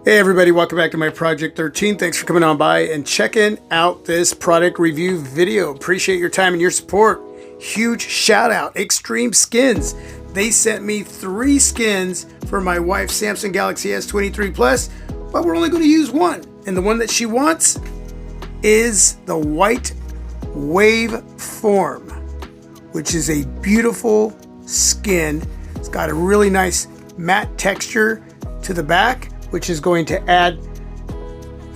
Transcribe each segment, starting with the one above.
Hey everybody, welcome back to my Project 13. Thanks for coming on by and checking out this product review video. Appreciate your time and your support. Huge shout out, XtremeSkins. They sent me 3 skins for my wife's Samsung Galaxy S23 Plus, but we're only going to use one. And the one that she wants is the white Waveform, which is a beautiful skin. It's got a really nice matte texture to the back, which is going to add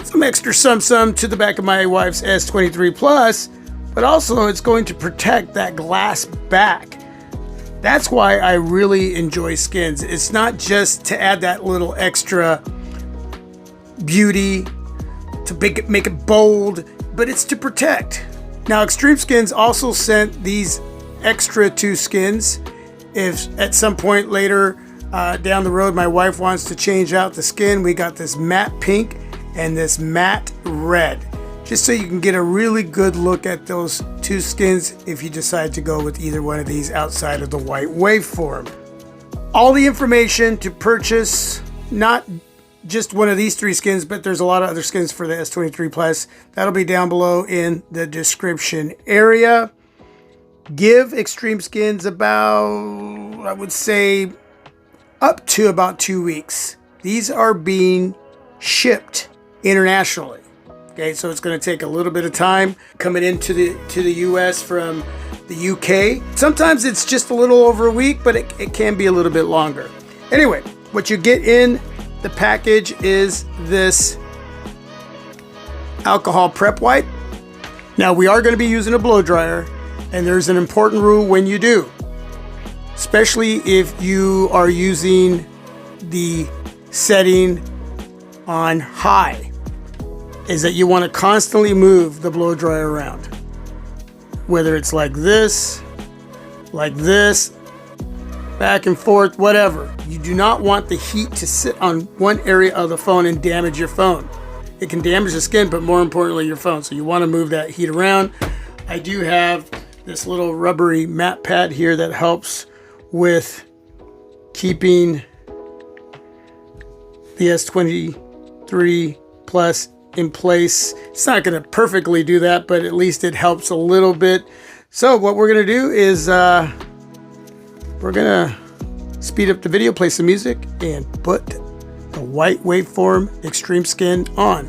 some extra sum to the back of my wife's S23 Plus, but also it's going to protect that glass back. That's why I really enjoy skins. It's not just to add that little extra beauty, to make it bold, but it's to protect. Now, XtremeSkins also sent these extra 2 skins. If at some point later down the road my wife wants to change out the skin, we got this matte pink and this matte red, just so you can get a really good look at those 2 skins if you decide to go with either one of these outside of the white Waveform. All the information to purchase not just one of these 3 skins, but there's a lot of other skins for the S23 Plus. That'll be down below in the description area. Give XtremeSkins about, I would say, up to about 2 weeks. These are being shipped internationally. Okay, so it's going to take a little bit of time coming into the US from the UK. Sometimes it's just a little over a week, but it can be a little bit longer. Anyway, what you get in the package is this alcohol prep wipe. Now, we are going to be using a blow dryer, and there's an important rule when you do, especially if you are using the setting on high, is that you want to constantly move the blow dryer around. Whether it's like this, back and forth, whatever. You do not want the heat to sit on one area of the phone and damage your phone. It can damage the skin, but more importantly, your phone. So you want to move that heat around. I do have this little rubbery mat pad here that helps with keeping the S23 Plus in place. It's not going to perfectly do that, but at least it helps a little bit. So what we're going to do is we're going to speed up the video, play some music, and put the white Waveform XtremeSkin on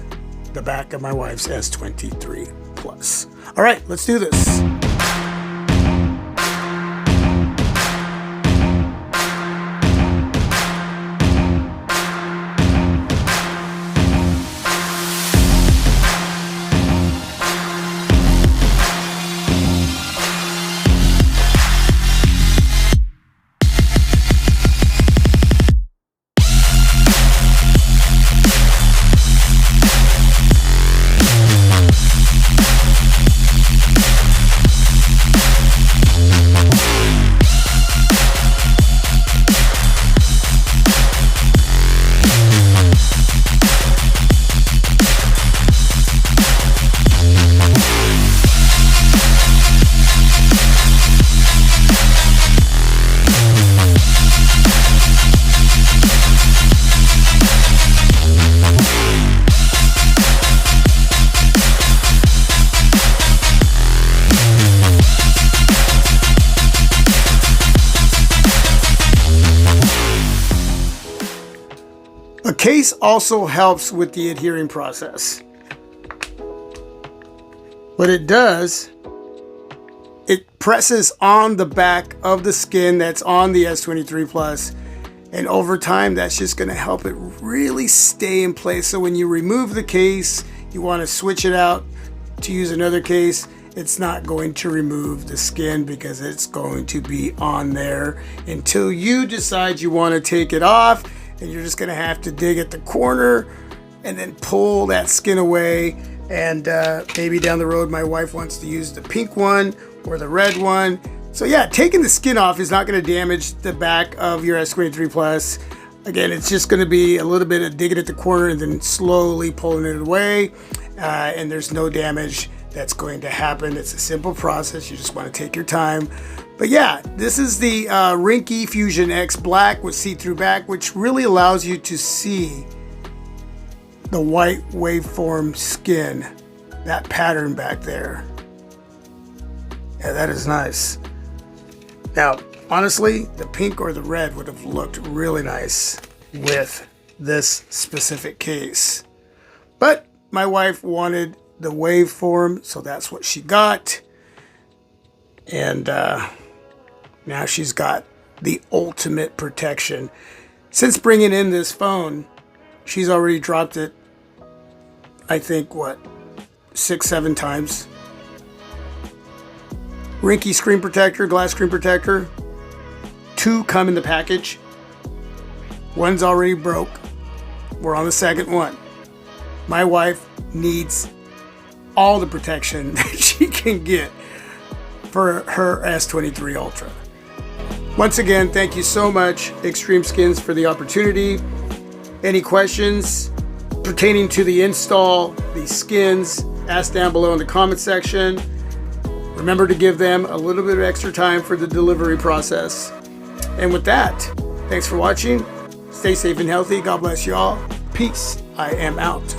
the back of my wife's S23 Plus. All right, let's do this. A case also helps with the adhering process. What it does, it presses on the back of the skin that's on the S23 Plus, and over time that's just going to help it really stay in place. So when you remove the case, you want to switch it out to use another case, it's not going to remove the skin because it's going to be on there until you decide you want to take it off. And you're just going to have to dig at the corner and then pull that skin away. And maybe down the road my wife wants to use the pink one or the red one. So yeah, taking the skin off is not going to damage the back of your S23 Plus. Again, it's just going to be a little bit of digging at the corner and then slowly pulling it away. And there's no damage that's going to happen. It's a simple process. You just want to take your time. But yeah, this is the Ringke Fusion X Black with see-through back, which really allows you to see the white waveform skin, that pattern back there. Yeah, that is nice. Now, honestly, the pink or the red would have looked really nice with this specific case. But my wife wanted the waveform, so that's what she got. And now she's got the ultimate protection. Since bringing in this phone, she's already dropped it, I think, what, 6-7 times. Ringke screen protector, glass screen protector. 2 come in the package. One's already broke. We're on the second one. My wife needs all the protection that she can get for her S23 Ultra. Once again, thank you so much, XtremeSkins, for the opportunity. Any questions pertaining to the install, these skins, ask down below in the comment section. Remember to give them a little bit of extra time for the delivery process. And with that, thanks for watching. Stay safe and healthy. God bless you all. Peace. I am out.